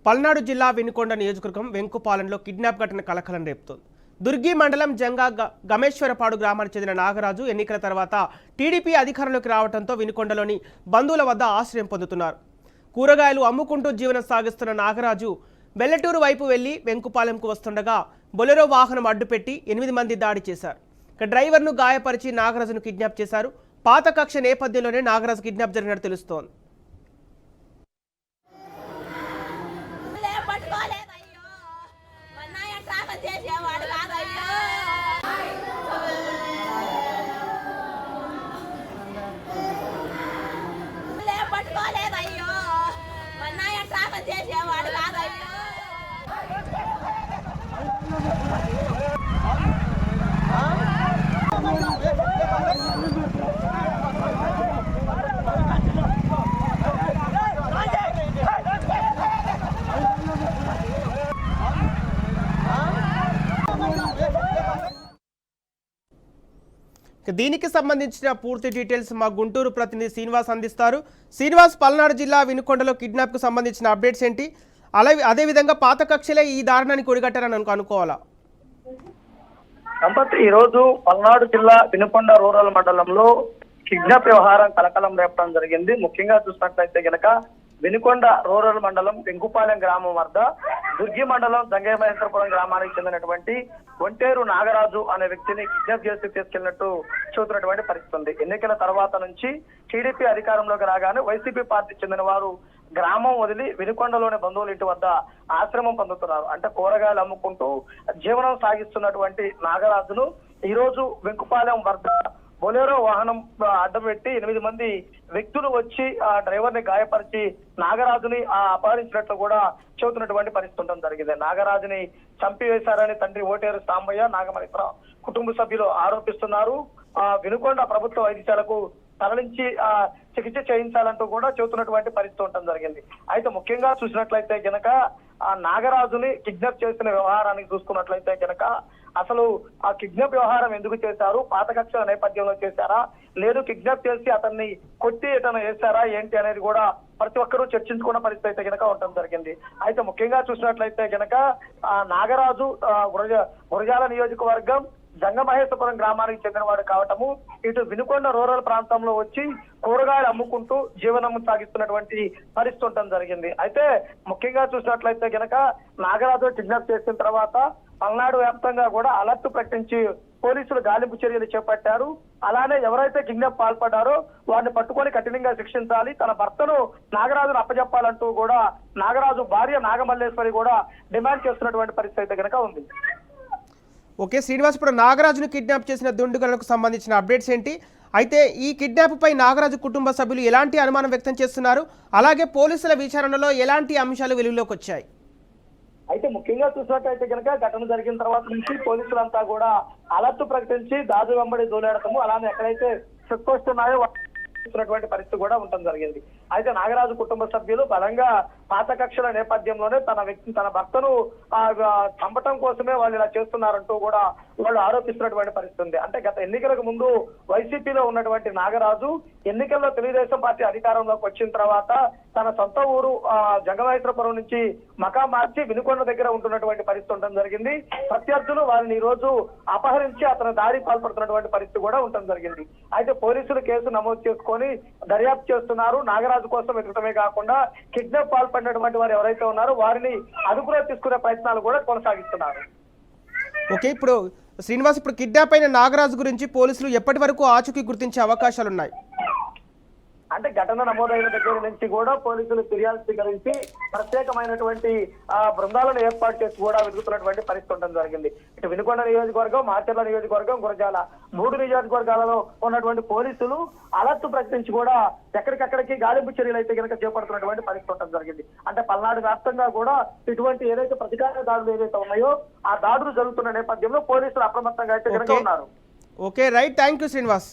పల్నాడు జిల్లా వినుకొండ నియోజకవర్గం వెంకుపాలెంలో కిడ్నాప్ ఘటన కలకలం రేపుతోంది. దుర్గి మండలం జంగా గమేశ్వరపాడు గ్రామానికి చెందిన నాగరాజు ఎన్నికల తర్వాత టీడీపీ అధికారంలోకి రావడంతో వినుకొండలోని బంధువుల వద్ద ఆశ్రయం పొందుతున్నారు. కూరగాయలు అమ్ముకుంటూ జీవనం సాగిస్తున్న నాగరాజు బెల్లటూరు వైపు వెళ్లి వెంకుపాలెంకు వస్తుండగా బొలెరో వాహనం అడ్డుపెట్టి 8 మంది దాడి చేశారు. డ్రైవర్ను గాయపరిచి నాగరాజును కిడ్నాప్ చేశారు. పాత కక్ష నేపథ్యంలోనే నాగరాజు కిడ్నాప్ జరిగినట్టు తెలుస్తోంది. దీనికి సంబంధించిన పూర్తి డీటెయిల్స్ మా గుంటూరు ప్రతినిధి శ్రీనివాస్ అందిస్తారు. శ్రీనివాస్, పల్నాడు జిల్లా వినుకొండలో కిడ్నాప్కు సంబంధించిన అప్డేట్స్ ఏంటి? అదేవిధంగా పాత కక్షలే ఈ దారుణానికి ఒడిగట్టారని అనుకోవాలా? సంపత్, ఈ రోజు పల్నాడు జిల్లా వినుకొండ రూరల్ మండలంలో కిడ్నాప్ వ్యవహారం కలకలం రేపడం జరిగింది. ముఖ్యంగా చూసినట్లయితే గనక వినుకొండ రూరల్ మండలం వెంకుపాలెం గ్రామం వద్ద దుర్గి మండలం జంగమహేశ్వరపురం గ్రామానికి చెందినటువంటి ఒంటేరు నాగరాజు అనే వ్యక్తిని కిడ్నాప్ చేసి తీసుకెళ్లినట్టు చూస్తున్నటువంటి పరిస్థితి ఉంది. ఎన్నికల తర్వాత నుంచి టీడీపీ అధికారంలోకి రాగానే వైసీపీ పార్టీ చెందిన వారు గ్రామం వదిలి వినుకొండలోని బంధువుల ఇంటి వద్ద ఆశ్రమం పొందుతున్నారు. అంటే కూరగాయలు అమ్ముకుంటూ జీవనం సాగిస్తున్నటువంటి నాగరాజును ఈ రోజు వెంకుపాలెం వద్ద బొలెరో వాహనం అడ్డపెట్టి 8 మంది వ్యక్తులు వచ్చి ఆ డ్రైవర్ ని గాయపరిచి నాగరాజుని అపహరించినట్లు కూడా చెబుతున్నటువంటి పరిస్థితి ఉండడం జరిగింది. నాగరాజుని చంపివేశారని తండ్రి ఓటేరు సాంబయ్య, నాగమణిపురం కుటుంబ సభ్యులు ఆరోపిస్తున్నారు. వినుకొండ ప్రభుత్వ వైద్యశాలకు తరలించి చికిత్స చేయించాలంటూ కూడా చెబుతున్నటువంటి పరిస్థితి ఉండడం జరిగింది. అయితే ముఖ్యంగా చూసినట్లయితే గనక ఆ నాగరాజుని కిడ్నాప్ చేసిన వ్యవహారానికి చూసుకున్నట్లయితే గనక అసలు ఆ కిడ్నాప్ వ్యవహారం ఎందుకు చేశారు? పాత కక్షల నేపథ్యంలో చేశారా, లేదు కిడ్నాప్ చేసి అతన్ని కొట్టి ఎటన వేశారా ఏంటి అనేది కూడా ప్రతి ఒక్కరూ చర్చించుకున్న పరిస్థితి అయితే గనక ఉండటం జరిగింది. అయితే ముఖ్యంగా చూసినట్లయితే గనక ఆ నాగరాజు గురజాల నియోజకవర్గం జంగమహేశ్వరపురం గ్రామానికి చెందినవాడు కావటము, ఇటు వినుకొండ రూరల్ ప్రాంతంలో వచ్చి కూరగాయలు అమ్ముకుంటూ జీవనం సాగిస్తున్నటువంటి పరిస్థితి ఉండటం జరిగింది. అయితే ముఖ్యంగా చూసినట్లయితే గనక నాగరాజు కిడ్నాప్ చేసిన తర్వాత పల్నాడు వ్యాప్తంగా కూడా అలర్ట్ ప్రకటించి పోలీసులు గాలింపు చర్యలు చేపట్టారు. అలానే ఎవరైతే కిడ్నాప్ పాల్పడ్డారో వారిని పట్టుకొని కఠినంగా శిక్షించాలి, తన భర్తను నాగరాజును అప్పజెప్పాలంటూ కూడా నాగరాజు భార్య నాగమల్లేశ్వరి కూడా డిమాండ్ చేస్తున్నటువంటి పరిస్థితి అయితే కనుక ఉంది. ఓకే శ్రీనివాస్, ఇప్పుడు నాగరాజును కిడ్నాప్ చేసిన దుండగులకు సంబంధించిన అప్డేట్స్ ఏంటి? అయితే ఈ కిడ్నాప్ పై నాగరాజు కుటుంబ సభ్యులు ఎలాంటి అనుమానం వ్యక్తం చేస్తున్నారు? అలాగే పోలీసుల విచారణలో ఎలాంటి అంశాలు వెలుగులోకి వచ్చాయి? అయితే ముఖ్యంగా చూసినట్టయితే కనుక ఘటన జరిగిన తర్వాత నుంచి పోలీసులంతా కూడా అలర్ట్ ప్రకటించి దాదు వెంబడి దూలేడటము, అలానే ఎక్కడైతే చెక్ పోస్ట్ ఉన్నాయో పరిస్థితి కూడా ఉండటం జరిగింది. అయితే నాగరాజు కుటుంబ సభ్యులు బలంగా పాత కక్షల నేపథ్యంలోనే తన భర్తను చంపటం కోసమే వాళ్ళు ఇలా చేస్తున్నారంటూ కూడా వాళ్ళు ఆరోపిస్తున్నటువంటి పరిస్థితి ఉంది. అంటే గత ఎన్నికలకు ముందు వైసీపీలో ఉన్నటువంటి నాగరాజు ఎన్నికల్లో తెలుగుదేశం పార్టీ అధికారంలోకి వచ్చిన తర్వాత తన సొంత ఊరు జంగమహేశ్వరపురం నుంచి మకా మార్చి వినుకొండ దగ్గర ఉంటున్నటువంటి పరిస్థితి ఉండడం జరిగింది. ప్రత్యర్థులు వారిని ఈ రోజు అపహరించి అతను దాడి పాల్పడుతున్నటువంటి పరిస్థితి కూడా ఉండడం జరిగింది. అయితే పోలీసులు కేసు నమోదు చేసుకొని దర్యాప్తు చేస్తున్నారు. నాగరాజు కోసం వెతకటమే కాకుండా కిడ్నాప్ పాల్పడినటువంటి వారు ఎవరైతే ఉన్నారో వారిని అదుపులో తీసుకునే ప్రయత్నాలు కూడా కొనసాగిస్తున్నారు. ఓకే, ఇప్పుడు శ్రీనివాస్, ఇప్పుడు కిడ్నాప్ అయిన నాగరాజు గురించి పోలీసులు ఎప్పటి వరకు ఆచూకీ గుర్తించే అవకాశాలు ఉన్నాయి? అంటే ఘటన నమోదైన దగ్గర నుంచి కూడా పోలీసులు ఫిర్యాదు స్వీకరించి ప్రత్యేకమైనటువంటి బృందాలను ఏర్పాటు చేసి కూడా వెతుకుతున్నటువంటి పరిస్థితి ఉండడం జరిగింది. ఇటు వినుకొండ నియోజకవర్గం, మాచర్ల నియోజకవర్గం, గురజాల 3 నియోజకవర్గాలలో ఉన్నటువంటి పోలీసులు అలర్ట్ ప్రకటించి కూడా ఎక్కడికక్కడికి గాలింపు చర్యలు అయితే కనుక చేపడుతున్నటువంటి పరిస్థితి ఉండడం జరిగింది. అంటే పల్నాడు వ్యాప్తంగా కూడా ఇటువంటి ఏదైతే ప్రతికార దాడులు ఏదైతే ఉన్నాయో ఆ దాడులు జరుగుతున్న నేపథ్యంలో పోలీసులు అప్రమత్తంగా అయితే కనుక ఉన్నారు. Okay right, thank you Srinivas.